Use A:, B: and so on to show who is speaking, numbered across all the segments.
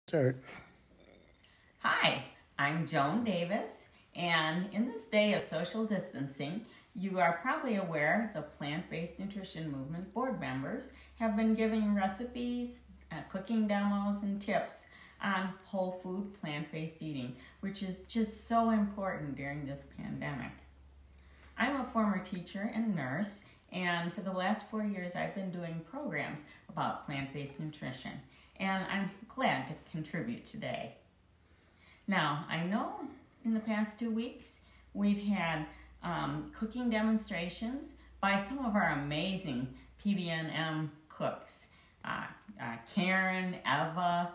A: Start.
B: Hi, I'm Joan Davis, and in this day of social distancing, you are probably aware the plant-based nutrition movement board members have been giving recipes, cooking demos, and tips on whole food plant-based eating, which is just so important during this pandemic. I'm a former teacher and nurse, and for the last 4 years I've been doing programs about plant-based nutrition, and I'm glad to contribute today. Now, I know in the past 2 weeks we've had cooking demonstrations by some of our amazing PBNM cooks. Karen, Eva,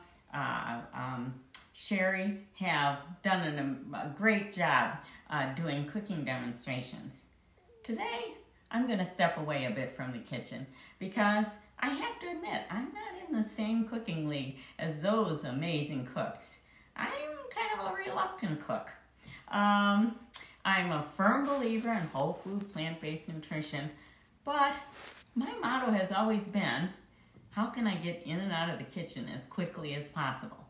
B: Sherry have done a great job doing cooking demonstrations. Today, I'm going to step away a bit from the kitchen because I have to admit, I'm not in the same cooking league as those amazing cooks. I'm kind of a reluctant cook. I'm a firm believer in whole food plant-based nutrition, but my motto has always been, how can I get in and out of the kitchen as quickly as possible?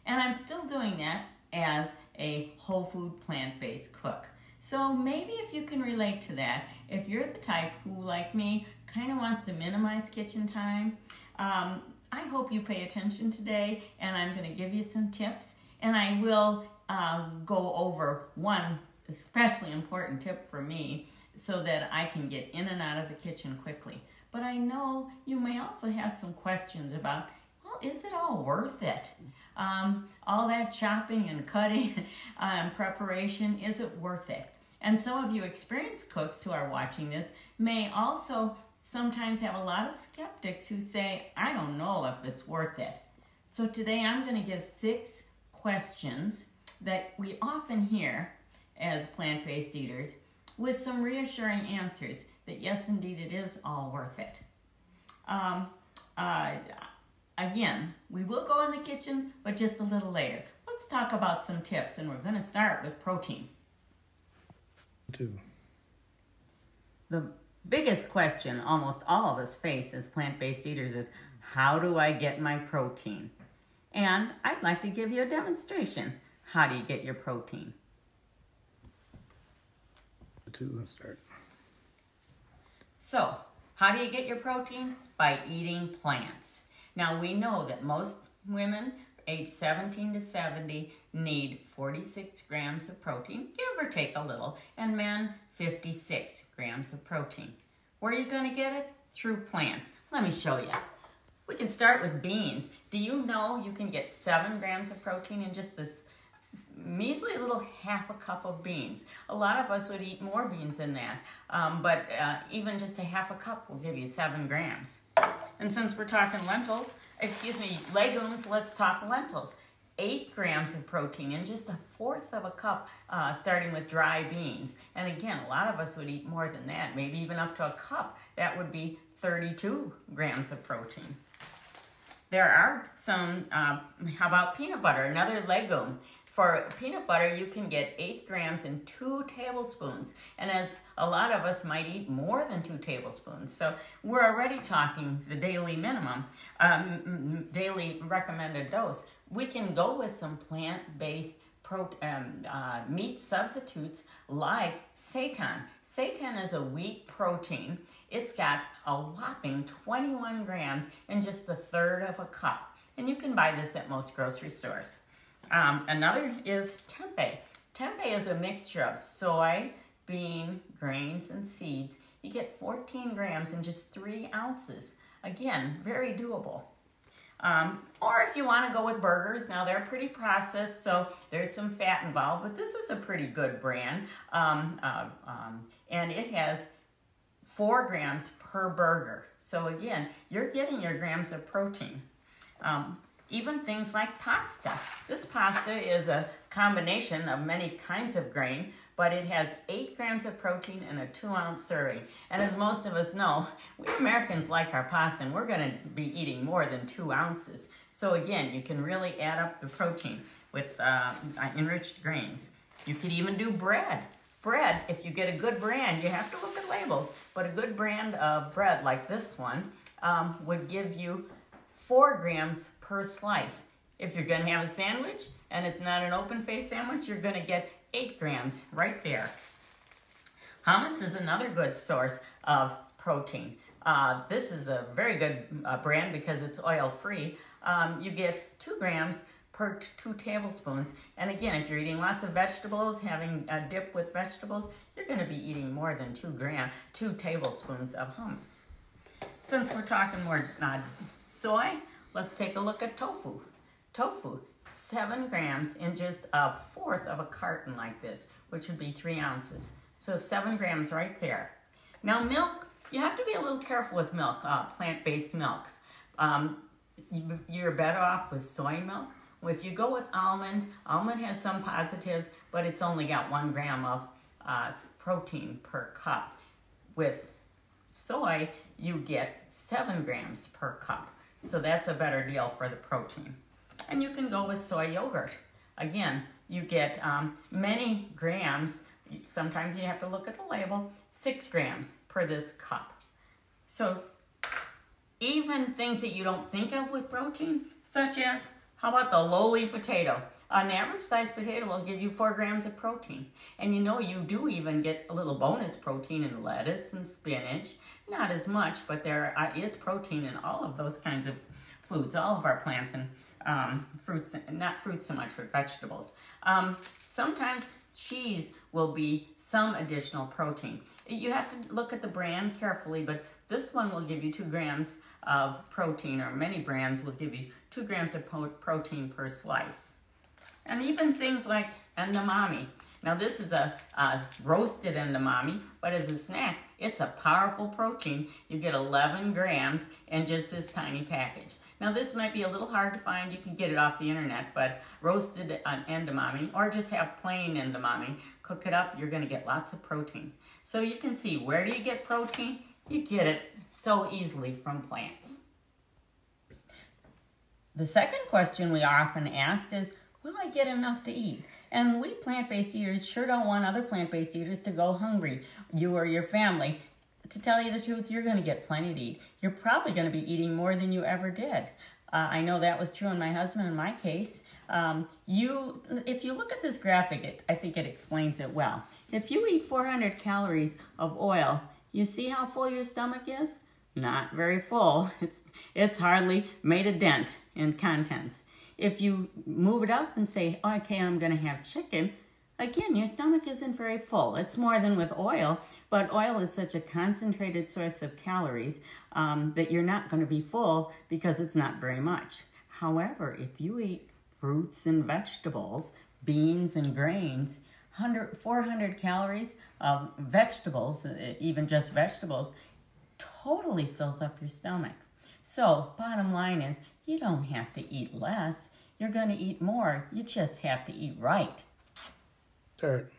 B: And I'm still doing that as a whole food plant-based cook. So maybe if you can relate to that, if you're the type who, like me, kind of wants to minimize kitchen time, I hope you pay attention today, and I'm going to give you some tips, and I will go over one especially important tip for me so that I can get in and out of the kitchen quickly. But I know you may also have some questions about, well, is it all worth it? All that chopping and cutting and preparation, is it worth it? And some of you experienced cooks who are watching this may also sometimes have a lot of skeptics who say, I don't know if it's worth it. So today I'm going to give 6 questions that we often hear as plant-based eaters with some reassuring answers that yes, indeed, it is all worth it. Again, we will go in the kitchen, but just a little later. Let's talk about some tips, and we're going to start with protein.
A: 2.
B: The biggest question almost all of us face as plant-based eaters is, how do I get my protein? And I'd like to give you a demonstration. How do you get your protein?
A: 2, let's start.
B: So, how do you get your protein? By eating plants. Now, we know that most women age 17 to 70 need 46 grams of protein, give or take a little, and men 56 grams of protein. Where are you going to get it? Through plants. Let me show you. We can start with beans. Do you know you can get 7 grams of protein in just this measly little half a cup of beans? A lot of us would eat more beans than that, but even just a half a cup will give you 7 grams. And since we're talking legumes, let's talk lentils. 8 grams of protein in just 1/4 of a cup, starting with dry beans. And again, a lot of us would eat more than that, maybe even up to a cup. That would be 32 grams of protein. There are some, how about peanut butter, another legume? For peanut butter, you can get 8 grams in 2 tablespoons. And as a lot of us might eat more than 2 tablespoons. So we're already talking the daily minimum, daily recommended dose. We can go with some plant-based meat substitutes like seitan. Seitan is a wheat protein. It's got a whopping 21 grams in just 1/3 of a cup. And you can buy this at most grocery stores. Another is tempeh. Tempeh is a mixture of soy, bean, grains, and seeds. You get 14 grams in just 3 ounces. Again, very doable. Or if you want to go with burgers, now they're pretty processed, so there's some fat involved, but this is a pretty good brand. And it has 4 grams per burger. So again, you're getting your grams of protein. Even things like pasta. This pasta is a combination of many kinds of grain, but it has 8 grams of protein in a 2-ounce serving. And as most of us know, we Americans like our pasta, and we're going to be eating more than 2 ounces. So again, you can really add up the protein with enriched grains. You could even do bread. Bread, if you get a good brand, you have to look at labels, but a good brand of bread like this one would give you 4 grams per slice. If you're going to have a sandwich and it's not an open face sandwich, you're going to get 8 grams right there. Hummus is another good source of protein. This is a very good brand because it's oil-free. You get 2 grams per 2 tablespoons. And again, if you're eating lots of vegetables, having a dip with vegetables, you're going to be eating more than 2 tablespoons of hummus. Since we're talking more soy, let's take a look at tofu. Tofu, 7 grams in just a fourth of a carton like this, which would be 3 ounces. So 7 grams right there. Now milk, you have to be a little careful with milk, plant-based milks. You're better off with soy milk. If you go with almond has some positives, but it's only got 1 gram of protein per cup. With soy, you get 7 grams per cup. So that's a better deal for the protein. And you can go with soy yogurt. Again, you get many grams. Sometimes you have to look at the label, 6 grams per this cup. So even things that you don't think of with protein, such as, how about the lowly potato? An average sized potato will give you 4 grams of protein. And you know you do even get a little bonus protein in lettuce and spinach. Not as much, but there is protein in all of those kinds of foods, all of our plants and fruits, not fruits so much, but vegetables. Sometimes cheese will be some additional protein. You have to look at the brand carefully, but this one will give you 2 grams of protein, or many brands will give you 2 grams of protein per slice. And even things like edamame. Now this is a roasted edamame, but as a snack, it's a powerful protein. You get 11 grams in just this tiny package. Now this might be a little hard to find. You can get it off the internet, but roasted edamame, or just have plain edamame, cook it up, you're gonna get lots of protein. So you can see, where do you get protein? You get it so easily from plants. The second question we are often asked is, will I get enough to eat? And we plant-based eaters sure don't want other plant-based eaters to go hungry, you or your family. To tell you the truth, you're going to get plenty to eat. You're probably going to be eating more than you ever did. I know that was true in my husband, in my case. If you look at this graphic, I think it explains it well. If you eat 400 calories of oil, you see how full your stomach is? Not very full. It's hardly made a dent in contents. If you move it up and say, okay, I'm going to have chicken, again, your stomach isn't very full. It's more than with oil, but oil is such a concentrated source of calories that you're not going to be full because it's not very much. However, if you eat fruits and vegetables, beans and grains, 400 calories of vegetables, even just vegetables, totally fills up your stomach. So, bottom line is, you don't have to eat less. You're going to eat more. You just have to eat right.
A: Start.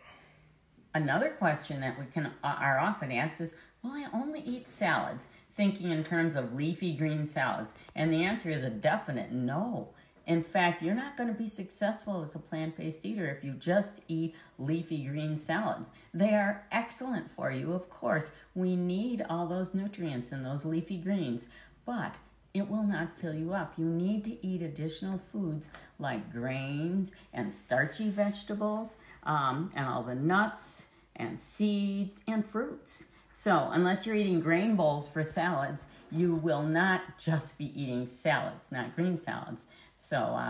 B: Another question that are often asked is, will I only eat salads? Thinking in terms of leafy green salads. And the answer is a definite no. In fact, you're not going to be successful as a plant-based eater if you just eat leafy green salads. They are excellent for you, of course. We need all those nutrients in those leafy greens, but it will not fill you up. You need to eat additional foods like grains and starchy vegetables and all the nuts and seeds and fruits. So unless you're eating grain bowls for salads, you will not just be eating salads, not green salads. So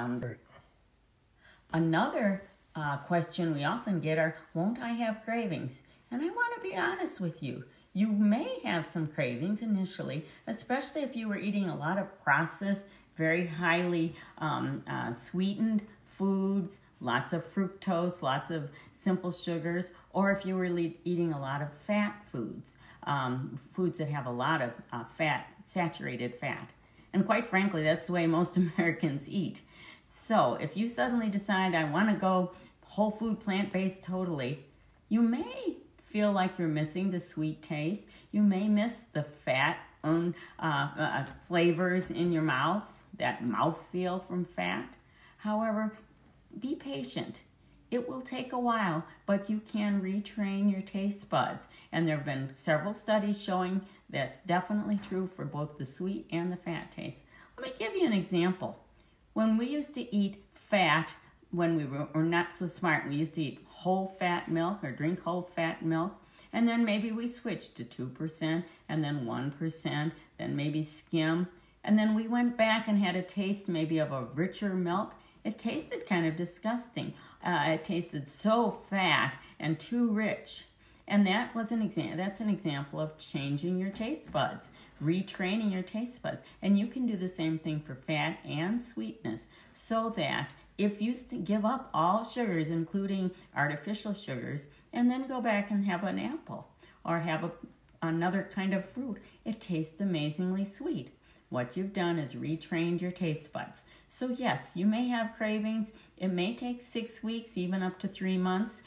B: another question we often get are, won't I have cravings? And I want to be honest with you. You may have some cravings initially, especially if you were eating a lot of processed, very highly sweetened foods, lots of fructose, lots of simple sugars, or if you were eating a lot of fat foods, foods that have a lot of saturated fat. And quite frankly, that's the way most Americans eat. So if you suddenly decide, I want to go whole food, plant-based totally, you may feel like you're missing the sweet taste. You may miss the fat flavors in your mouth, that mouthfeel from fat. However, be patient. It will take a while, but you can retrain your taste buds. And there have been several studies showing that's definitely true for both the sweet and the fat taste. Let me give you an example. When we used to eat fat, when we were not so smart, we used to eat whole fat milk or drink whole fat milk. And then maybe we switched to 2% and then 1%, then maybe skim. And then we went back and had a taste maybe of a richer milk. It tasted kind of disgusting. It tasted so fat and too rich. And that's an example of changing your taste buds, retraining your taste buds. And you can do the same thing for fat and sweetness, so that if you give up all sugars, including artificial sugars, and then go back and have an apple or have another kind of fruit, it tastes amazingly sweet. What you've done is retrained your taste buds. So yes, you may have cravings. It may take 6 weeks, even up to 3 months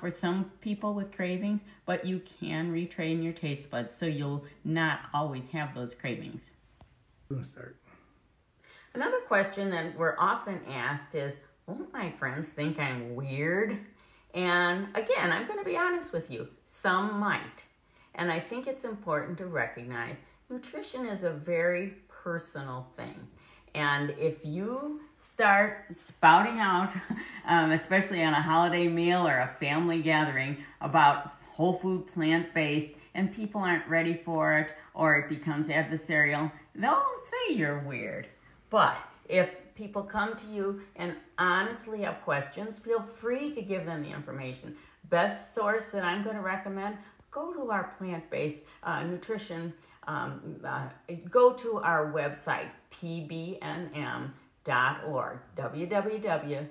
B: for some people with cravings, but you can retrain your taste buds so you'll not always have those cravings.
A: Start.
B: Another question that we're often asked is, won't my friends think I'm weird? And again, I'm going to be honest with you, some might. And I think it's important to recognize nutrition is a very personal thing. And if you start spouting out, especially on a holiday meal or a family gathering, about whole food, plant-based, and people aren't ready for it, or it becomes adversarial, they'll say you're weird. But if people come to you and honestly have questions, feel free to give them the information. Best source that I'm going to recommend, go to our plant-based nutrition. Go to our website, pbnm.org, www.pbnm.org,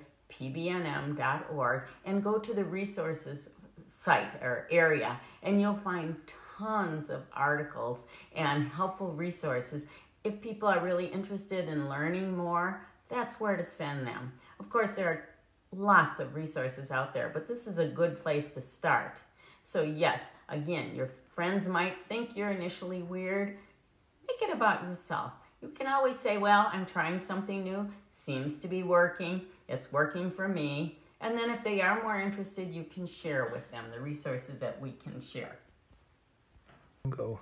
B: and go to the resources site or area, and you'll find tons of articles and helpful resources. If people are really interested in learning more, that's where to send them. Of course, there are lots of resources out there, but this is a good place to start. So yes, again, your friends might think you're initially weird. Make it about yourself. You can always say, well, I'm trying something new. Seems to be working. It's working for me. And then if they are more interested, you can share with them the resources that we can share.
A: Go.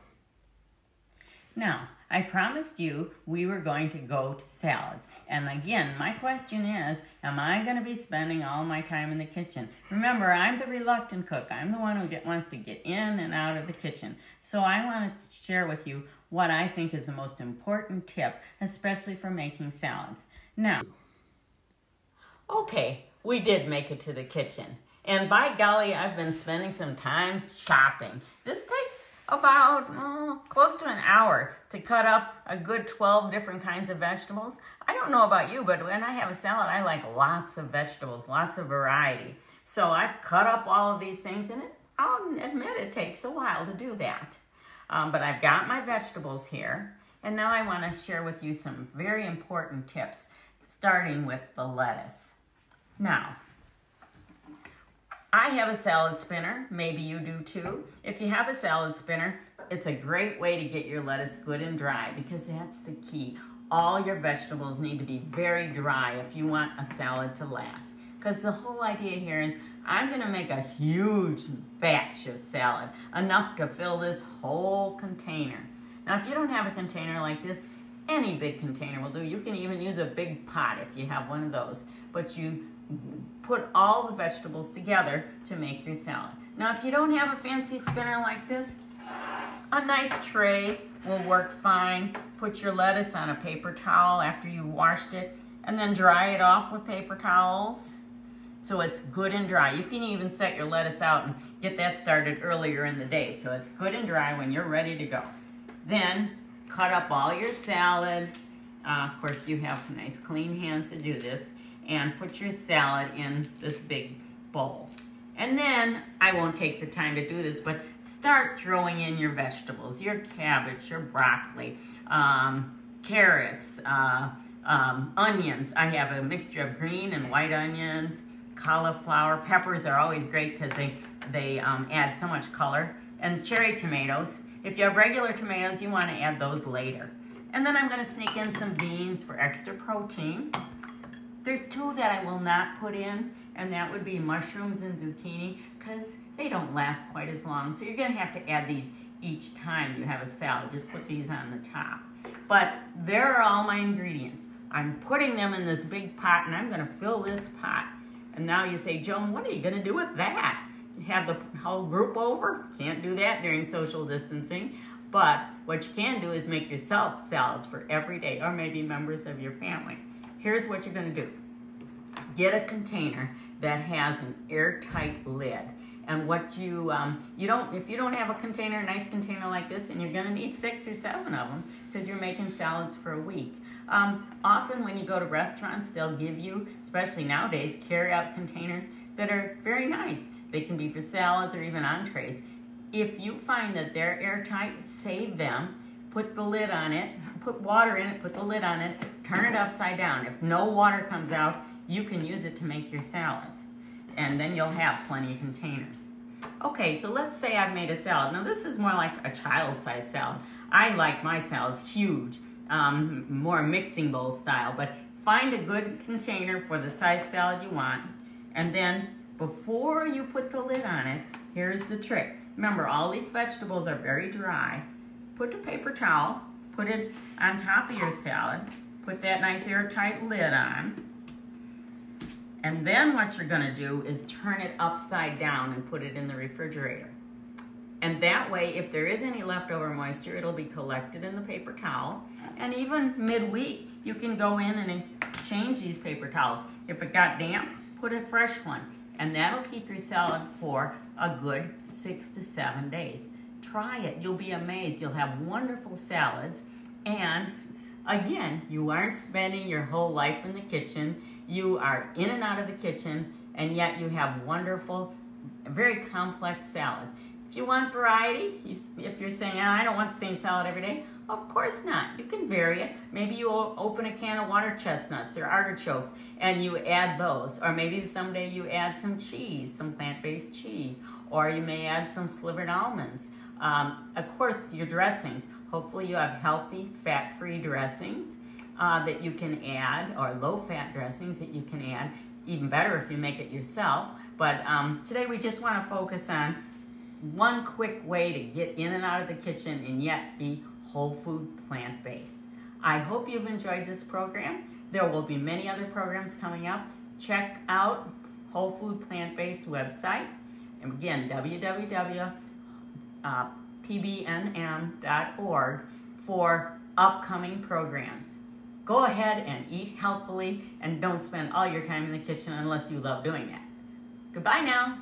B: Now, I promised you we were going to go to salads. And again, my question is, am I going to be spending all my time in the kitchen? Remember, I'm the reluctant cook. I'm the one who wants to get in and out of the kitchen. So I want to share with you what I think is the most important tip, especially for making salads. Now, okay, we did make it to the kitchen. And by golly, I've been spending some time chopping. This takes about close to an hour to cut up a good 12 different kinds of vegetables. I don't know about you, but when I have a salad, I like lots of vegetables, lots of variety. So I've cut up all of these things, and I'll admit it takes a while to do that. But I've got my vegetables here, and now I want to share with you some very important tips, starting with the lettuce. Now, I have a salad spinner. Maybe you do too. If you have a salad spinner, it's a great way to get your lettuce good and dry, because that's the key. All your vegetables need to be very dry if you want a salad to last. Because the whole idea here is I'm going to make a huge batch of salad, enough to fill this whole container. Now, if you don't have a container like this, any big container will do. You can even use a big pot if you have one of those. But you put all the vegetables together to make your salad. Now, if you don't have a fancy spinner like this, a nice tray will work fine. Put your lettuce on a paper towel after you've washed it, and then dry it off with paper towels so it's good and dry. You can even set your lettuce out and get that started earlier in the day so it's good and dry when you're ready to go. Then cut up all your salad. Of course, you have nice clean hands to do this. And put your salad in this big bowl. And then, I won't take the time to do this, but start throwing in your vegetables, your cabbage, your broccoli, carrots, onions. I have a mixture of green and white onions, cauliflower. Peppers are always great because they add so much color. And cherry tomatoes. If you have regular tomatoes, you want to add those later. And then I'm going to sneak in some beans for extra protein. There's two that I will not put in, and that would be mushrooms and zucchini, because they don't last quite as long. So you're going to have to add these each time you have a salad. Just put these on the top. But there are all my ingredients. I'm putting them in this big pot and I'm gonna fill this pot. And now you say, Joan, what are you gonna do with that? Have the whole group over? Can't do that during social distancing. But what you can do is make yourself salads for every day, or maybe members of your family. Here's what you're gonna do. Get a container that has an airtight lid. And what you if you don't have a container, a nice container like this, and you're gonna need 6 or 7 of them because you're making salads for a week. Often when you go to restaurants, they'll give you, especially nowadays, carry-out containers that are very nice. They can be for salads or even entrees. If you find that they're airtight, save them, put the lid on it, put water in it, put the lid on it, turn it upside down. If no water comes out, you can use it to make your salads. And then you'll have plenty of containers. Okay, so let's say I've made a salad. Now this is more like a child-sized salad. I like my salads huge, more mixing bowl style, but find a good container for the size salad you want. And then before you put the lid on it, here's the trick. Remember, all these vegetables are very dry. Put a paper towel, put it on top of your salad, put that nice airtight lid on, and then what you're gonna do is turn it upside down and put it in the refrigerator. And that way, if there is any leftover moisture, it'll be collected in the paper towel. And even midweek, you can go in and change these paper towels. If it got damp, put a fresh one. And that'll keep your salad for a good 6 to 7 days. Try it, you'll be amazed. You'll have wonderful salads. And again, you aren't spending your whole life in the kitchen. You are in and out of the kitchen, and yet you have wonderful, very complex salads. If you want variety, if you're saying, I don't want the same salad every day, of course not. You can vary it. Maybe you open a can of water chestnuts or artichokes and you add those. Or maybe someday you add some cheese, some plant-based cheese. Or you may add some slivered almonds. Of course, your dressings. Hopefully you have healthy, fat-free dressings that you can add, or low-fat dressings that you can add. Even better if you make it yourself. But today we just want to focus on one quick way to get in and out of the kitchen and yet be whole food plant-based. I hope you've enjoyed this program. There will be many other programs coming up. Check out Whole Food Plant-Based website. And again, www.pbnm.org for upcoming programs. Go ahead and eat healthfully and don't spend all your time in the kitchen unless you love doing it. Goodbye now.